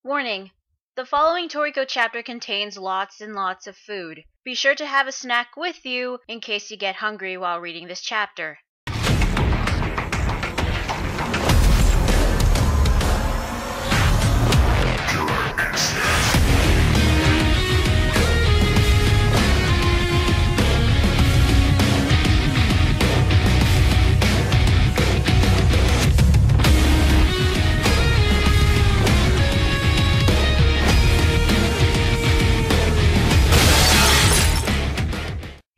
Warning: the following Toriko chapter contains lots and lots of food. Be sure to have a snack with you in case you get hungry while reading this chapter.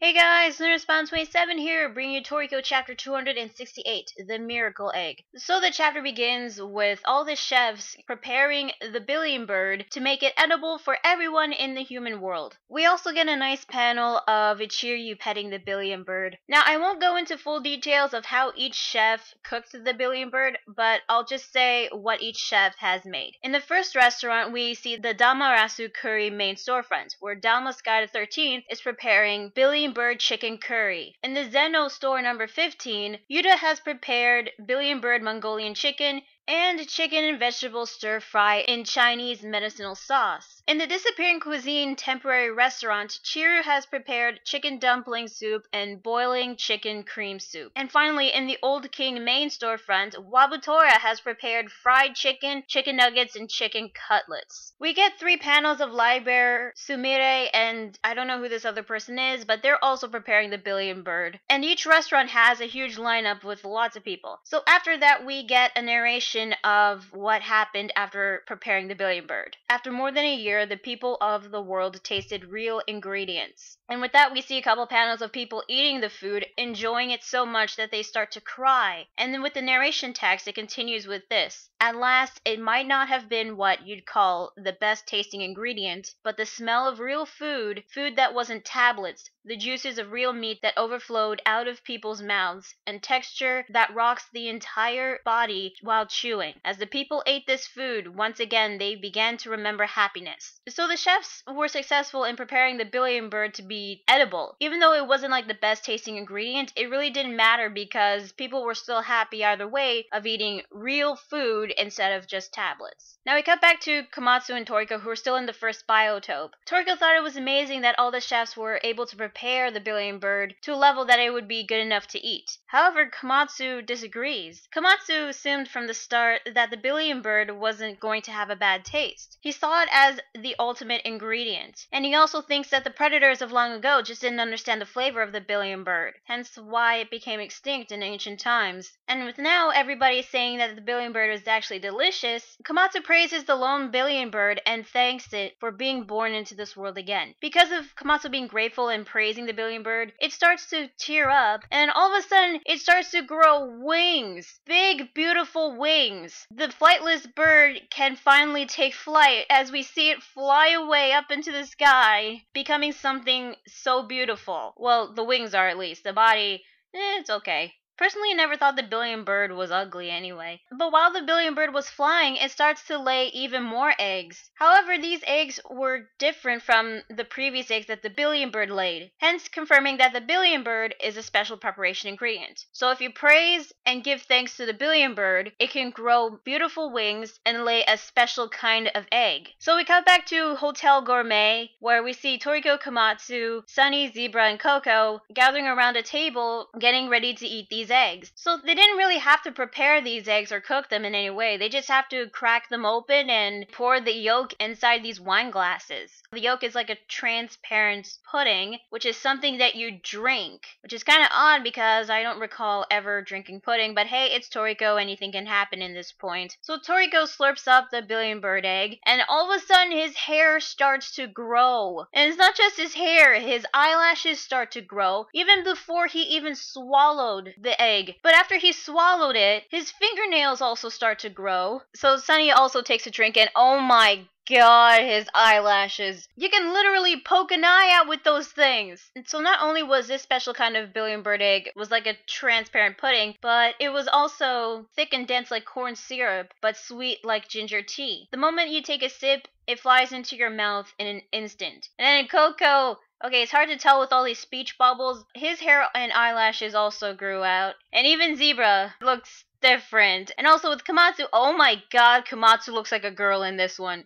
Hey guys, LunarSpawn27 here, bringing you Toriko chapter 268, The Miracle Egg. So the chapter begins with all the chefs preparing the billion bird to make it edible for everyone in the human world. We also get a nice panel of Ichiryu petting the billion bird. Now I won't go into full details of how each chef cooked the billion bird, but I'll just say what each chef has made. In the first restaurant, we see the Damarasu curry main storefront, where Dalma Sky 13th is preparing billion bird chicken curry. In the Zeno store number 15, Yuta has prepared billion bird Mongolian chicken and chicken and vegetable stir fry in Chinese medicinal sauce. In the Disappearing Cuisine temporary restaurant, Chiru has prepared chicken dumpling soup and boiling chicken cream soup. And finally, in the Old King main storefront, Wabutora has prepared fried chicken, chicken nuggets, and chicken cutlets. We get 3 panels of Libear, Sumire, and I don't know who this other person is, but they're also preparing the billion bird. And each restaurant has a huge lineup with lots of people. So after that, we get a narration of what happened after preparing the billion bird. After more than a year, the people of the world tasted real ingredients. And with that, we see a couple panels of people eating the food, enjoying it so much that they start to cry. And then with the narration text, it continues with this. At last, it might not have been what you'd call the best tasting ingredient, but the smell of real food, food that wasn't tablets, the juices of real meat that overflowed out of people's mouths, and texture that rocks the entire body while chewing. As the people ate this food, once again they began to remember happiness. So the chefs were successful in preparing the billion bird to be edible. Even though it wasn't like the best tasting ingredient, it really didn't matter because people were still happy either way of eating real food instead of just tablets. Now we cut back to Komatsu and Toriko, who are still in the first biotope. Toriko thought it was amazing that all the chefs were able to prepare the billion bird to a level that it would be good enough to eat. However, Komatsu disagrees. Komatsu assumed from the start that the billion bird wasn't going to have a bad taste. He saw it as the ultimate ingredient. And he also thinks that the predators of long ago just didn't understand the flavor of the billion bird, hence why it became extinct in ancient times. And with now everybody saying that the billion bird is actually delicious, Komatsu praises the lone billion bird and thanks it for being born into this world again. Because of Komatsu being grateful and praising the billion bird, it starts to tear up, and all of a sudden it starts to grow wings. Big, beautiful wings. The flightless bird can finally take flight as we see it fly away up into the sky, becoming something so beautiful. Well, the wings are at least. The body, it's okay. Personally, I never thought the billion bird was ugly anyway. But while the billion bird was flying, it starts to lay even more eggs. However, these eggs were different from the previous eggs that the billion bird laid, hence confirming that the billion bird is a special preparation ingredient. So if you praise and give thanks to the billion bird, it can grow beautiful wings and lay a special kind of egg. So we cut back to Hotel Gourmet, where we see Toriko, Komatsu, Sunny, Zebra, and Coco gathering around a table getting ready to eat these eggs. So they didn't really have to prepare these eggs or cook them in any way. They just have to crack them open and pour the yolk inside these wine glasses. The yolk is like a transparent pudding, which is something that you drink, which is kind of odd because I don't recall ever drinking pudding, but hey, it's Toriko, anything can happen in this point. So Toriko slurps up the billion bird egg, and all of a sudden his hair starts to grow. And it's not just his hair, his eyelashes start to grow, even before he even swallowed the egg. But after he swallowed it, his fingernails also start to grow. So Sunny also takes a drink, and oh my God, his eyelashes. You can literally poke an eye out with those things. And so not only was this special kind of billion bird egg was like a transparent pudding, but it was also thick and dense like corn syrup, but sweet like ginger tea. The moment you take a sip, it flies into your mouth in an instant. And then Coco, okay, it's hard to tell with all these speech bubbles. His hair and eyelashes also grew out. And even Zebra looks different. And also with Komatsu, oh my god, Komatsu looks like a girl in this one.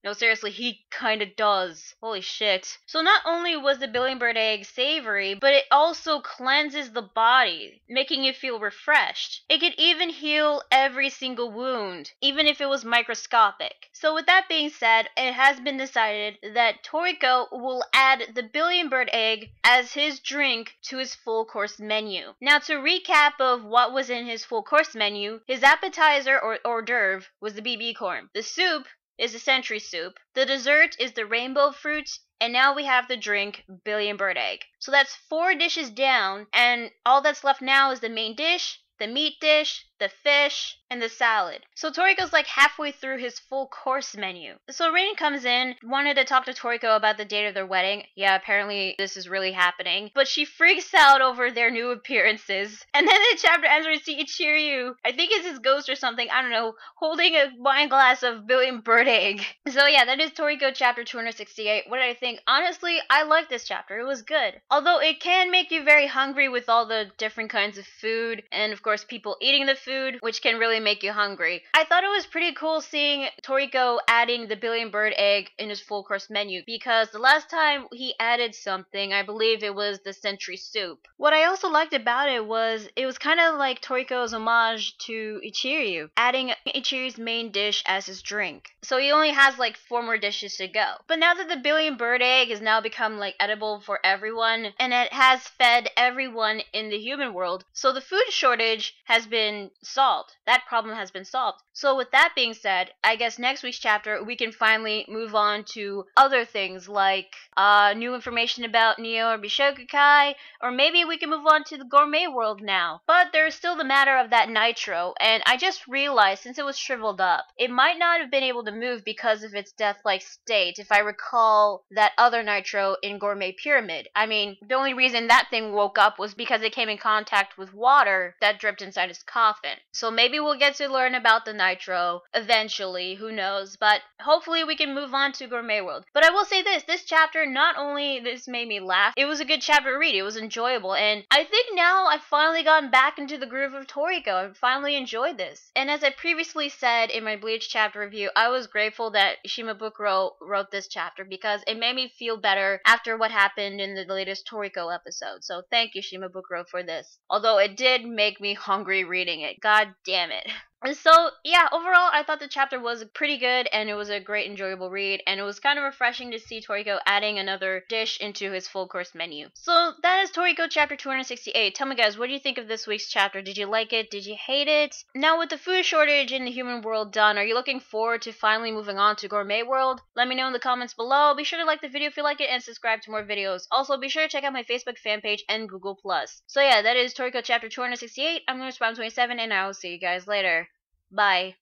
No, seriously, he kinda does. Holy shit. So not only was the billion bird egg savory, but it also cleanses the body, making you feel refreshed. It could even heal every single wound, even if it was microscopic. So with that being said, it has been decided that Toriko will add the billion bird egg as his drink to his full course menu. Now to recap of what was in his full course menu, his appetizer or hors d'oeuvre was the BB corn. The soup is the century soup. The dessert is the rainbow fruit. And now we have the drink, billion bird egg. So that's 4 dishes down, and all that's left now is the main dish, the meat dish, the fish, and the salad. So Toriko's like halfway through his full course menu. So Rain comes in, wanted to talk to Toriko about the date of their wedding. Yeah, apparently this is really happening. But she freaks out over their new appearances. And then the chapter ends where we see Ichiryu, I think it's his ghost or something, I don't know, holding a wine glass of billion bird egg. So yeah, that is Toriko chapter 268. What did I think? Honestly, I liked this chapter. It was good. Although it can make you very hungry with all the different kinds of food, and of course people eating the food, which can really make you hungry. I thought it was pretty cool seeing Toriko adding the billion bird egg in his full course menu, because the last time he added something, I believe it was the century soup. What I also liked about it was kind of like Toriko's homage to Ichiryu, adding Ichiryu's main dish as his drink. So he only has like 4 more dishes to go. But now that the billion bird egg has now become like edible for everyone, and it has fed everyone in the human world, so the food shortage has been solved. That problem has been solved. So with that being said, I guess next week's chapter we can finally move on to other things like new information about Neo or Bishokukai, or maybe we can move on to the gourmet world now. But there's still the matter of that nitro, and I just realized since it was shriveled up, it might not have been able to move because of its death-like state, if I recall that other nitro in Gourmet Pyramid. I mean, the only reason that thing woke up was because it came in contact with water that dripped inside his coffin. So maybe we'll get to learn about the nitro eventually, who knows, but hopefully we can move on to Gourmet World. But I will say this chapter, not only this made me laugh, it was a good chapter to read, it was enjoyable, and I think now I've finally gotten back into the groove of Toriko. I've finally enjoyed this. And as I previously said in my Bleach chapter review, I was grateful that Shimabukuro wrote this chapter because it made me feel better after what happened in the latest Toriko episode. So thank you, Shimabukuro, for this. Although it did make me hungry reading it. God damn it. And so, yeah, overall, I thought the chapter was pretty good, and it was a great, enjoyable read, and it was kind of refreshing to see Toriko adding another dish into his full course menu. So, that is Toriko chapter 268. Tell me, guys, what do you think of this week's chapter? Did you like it? Did you hate it? Now, with the food shortage in the human world done, are you looking forward to finally moving on to Gourmet World? Let me know in the comments below. Be sure to like the video if you like it, and subscribe to more videos. Also, be sure to check out my Facebook fan page and Google+. So yeah, that is Toriko chapter 268. I'm Nurse Bomb 27, and I will see you guys later. Bye.